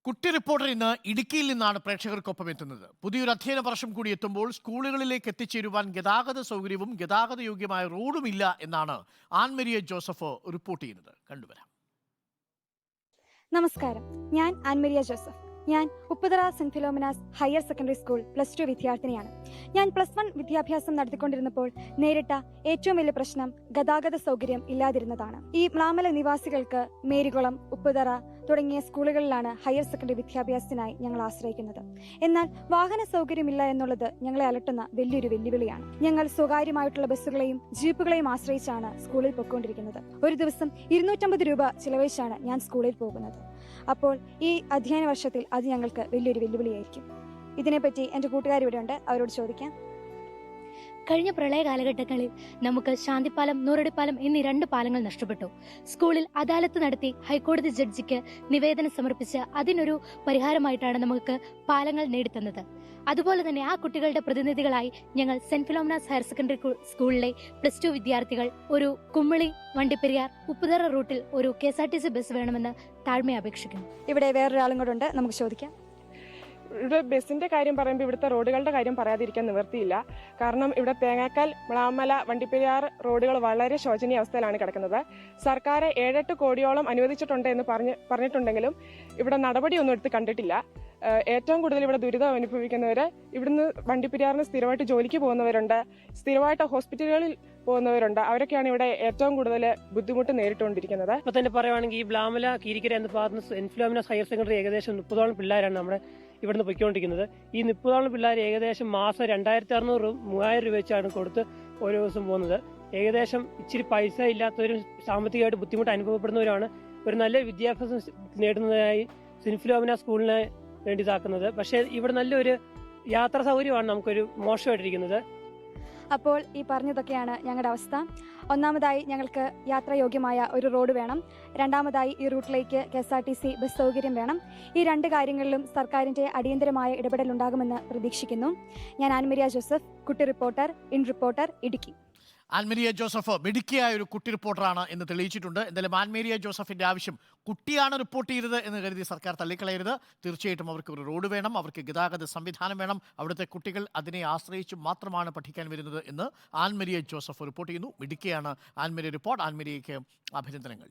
കുട്ടി റിപ്പോർട്ടർ ഇന്ന് ഇടുക്കിയിൽ നിന്നാണ് പ്രേക്ഷകർക്കൊപ്പം എത്തുന്നത്. പുതിയൊരു അധ്യയന വർഷം കൂടി എത്തുമ്പോൾ സ്കൂളുകളിലേക്ക് എത്തിച്ചേരുവാൻ ഗതാഗത സൗകര്യവും ഗതാഗത യോഗ്യമായ റോഡുമില്ല എന്നാണ് ആൻമരിയ ജോസഫ് റിപ്പോർട്ട് ചെയ്യുന്നത്. കണ്ടുവരാം. നമസ്കാരം, ഞാൻ ആൻമരിയ ജോസഫ്. ഞാൻ Upputhara saint Philomena's higher secondary school +2 വിദ്യാർത്ഥിനിയാണ്. ഞാൻ +1 വിദ്യാഭ്യാസം നടത്തിക്കൊണ്ടിരുന്നപ്പോൾ നേരിട്ട ഏറ്റവും വലിയ പ്രശ്നം ഗതാഗത സൗകര്യം ഇല്ലാതിരുന്നതാണ്. ഈ മ്ലാമല നിവാസികൾക്ക് മേരികുളം, ഉപ്പുതറ തുടങ്ങിയ സ്കൂളുകളിലാണ് ഹയർ സെക്കൻഡറി വിദ്യാഭ്യാസത്തിനായി ഞങ്ങൾ ആശ്രയിക്കുന്നത്. എന്നാൽ വാഹന സൗകര്യമില്ല എന്നുള്ളത് ഞങ്ങളെ അലട്ടുന്ന വലിയൊരു വെല്ലുവിളിയാണ്. ഞങ്ങൾ സ്വകാര്യമായിട്ടുള്ള ബസ്സുകളെയും ജീപ്പുകളെയും ആശ്രയിച്ചാണ് സ്കൂളിൽ പോയിക്കൊണ്ടിരിക്കുന്നത്. ഒരു ദിവസം 250 രൂപ ചിലവഴിച്ചാണ് ഞാൻ സ്കൂളിൽ പോകുന്നത്. അപ്പോൾ ഈ അധ്യയന വർഷത്തിൽ അത് ഞങ്ങൾക്ക് വലിയൊരു വെല്ലുവിളിയായിരിക്കും. ഇതിനെപ്പറ്റി എൻ്റെ കൂട്ടുകാർ ഇവിടെ ഉണ്ട്, അവരോട് ചോദിക്കാം. കഴിഞ്ഞ പ്രളയ കാലഘട്ടങ്ങളിൽ നമുക്ക് ശാന്തിപ്പാലം, നൂറടിപ്പാലം എന്നീ 2 പാലങ്ങൾ നഷ്ടപ്പെട്ടു. സ്കൂളിൽ അദാലത്ത് നടത്തി ഹൈക്കോടതി ജഡ്ജിക്ക് നിവേദനം സമർപ്പിച്ച് അതിനൊരു പരിഹാരമായിട്ടാണ് നമുക്ക് പാലങ്ങൾ നേടിത്തന്നത്. അതുപോലെ തന്നെ ആ കുട്ടികളുടെ പ്രതിനിധികളായി ഞങ്ങൾ സെന്റ് ഫിലോമിനാസ് ഹയർ സെക്കൻഡറി സ്കൂളിലെ +2 വിദ്യാർത്ഥികൾ ഒരു കുമ്മിളി, വണ്ടിപ്പെരിയാർ, ഉപ്പുതറ റൂട്ടിൽ ഒരു KSRTC ബസ് വേണമെന്ന് താഴ്മയെ അപേക്ഷിക്കുന്നു. ഇവിടെ വേറൊരാളും കൂടെ ഉണ്ട്, നമുക്ക് ചോദിക്കാം. ഇവിടെ ബസ്സിന്റെ കാര്യം പറയുമ്പോൾ ഇവിടുത്തെ റോഡുകളുടെ കാര്യം പറയാതിരിക്കാൻ നിവൃത്തിയില്ല. കാരണം ഇവിടെ തേങ്ങാക്കൽ, മ്ലാമല, വണ്ടിപ്പെരിയാർ റോഡുകൾ വളരെ ശോചനീയ അവസ്ഥയിലാണ് കിടക്കുന്നത്. സർക്കാർ 7-8 കോടിയോളം അനുവദിച്ചിട്ടുണ്ട് എന്ന് പറഞ്ഞിട്ടുണ്ടെങ്കിലും ഇവിടെ നടപടിയൊന്നും എടുത്ത് കണ്ടിട്ടില്ല. ഏറ്റവും കൂടുതൽ ഇവിടെ ദുരിതം അനുഭവിക്കുന്നവർ ഇവിടുന്ന് വണ്ടിപ്പെരിയാറിന് സ്ഥിരമായിട്ട് ജോലിക്ക് പോകുന്നവരുണ്ട്, സ്ഥിരമായിട്ട് ഹോസ്പിറ്റലുകളിൽ പോകുന്നവരുണ്ട്. അവരൊക്കെയാണ് ഇവിടെ ഏറ്റവും കൂടുതൽ ബുദ്ധിമുട്ട് നേരിട്ടുകൊണ്ടിരിക്കുന്നത്. ഇപ്പൊ തന്നെ പറയുവാണെങ്കിൽ ഈ ബ്ലാമല, കീരിക്കര എന്ന ഭാഗത്ത് സെന്റ് ഫിലോമിനാസ് ഹയർ സെക്കൻഡറി ഏകദേശം 30ഓളം പിള്ളേരാണ് നമ്മുടെ ഇവിടുന്ന് പൊയ്ക്കൊണ്ടിരിക്കുന്നത്. ഈ 30ഓളം പിള്ളേർ ഏകദേശം മാസം 2600 3000 രൂപ വെച്ചാണ് കൊടുത്ത് ഓരോ ദിവസം പോകുന്നത്. ഏകദേശം ഇച്ചിരി പൈസ ഇല്ലാത്തവരും സാമ്പത്തികമായിട്ട് ബുദ്ധിമുട്ട് അനുഭവപ്പെടുന്നവരാണ് ഒരു നല്ല വിദ്യാഭ്യാസം നേടുന്നതിനായി സെന്റ് ഫിലോമിനാസ് സ്കൂളിനെ വേണ്ടി ഇതാക്കുന്നത്. പക്ഷേ ഇവിടെ നല്ലൊരു യാത്രാ സൗകര്യമാണ് നമുക്കൊരു മോശമായിട്ടിരിക്കുന്നത്. അപ്പോൾ ഈ പറഞ്ഞതൊക്കെയാണ് ഞങ്ങളുടെ അവസ്ഥ. ഒന്നാമതായി ഞങ്ങൾക്ക് യാത്രായോഗ്യമായ ഒരു റോഡ് വേണം. രണ്ടാമതായി ഈ റൂട്ടിലേക്ക് KSRTC ബസ് സൗകര്യം വേണം. ഈ 2 കാര്യങ്ങളിലും സർക്കാരിൻ്റെ അടിയന്തരമായ ഇടപെടൽ ഉണ്ടാകുമെന്ന് പ്രതീക്ഷിക്കുന്നു. ഞാൻ ആൻമരിയ ജോസഫ്, കുട്ടി reporter, in reporter, Idukki. Annmaria Joseph മിടുക്കിയായ ഒരു കുട്ടി റിപ്പോർട്ടറാണ് എന്ന് തെളിയിച്ചിട്ടുണ്ട്. എന്തായാലും ആൻമരിയ ജോസഫിന്റെ ആവശ്യം കുട്ടിയാണ് റിപ്പോർട്ട് ചെയ്തത് എന്ന് കരുതി സർക്കാർ തള്ളിക്കളയരുത്. തീർച്ചയായിട്ടും അവർക്ക് ഒരു റോഡ് വേണം, അവർക്ക് ഗതാഗത സംവിധാനം വേണം. അവിടുത്തെ കുട്ടികൾ അതിനെ ആശ്രയിച്ച് മാത്രമാണ് പഠിക്കാൻ വരുന്നത് എന്ന് ആൻമരിയ ജോസഫ് റിപ്പോർട്ട് ചെയ്യുന്നു. മിടുക്കിയാണ് ആൻമരിയ റിപ്പോർട്ട്. ആൻമരിയയ്ക്ക് അഭിനന്ദനങ്ങൾ.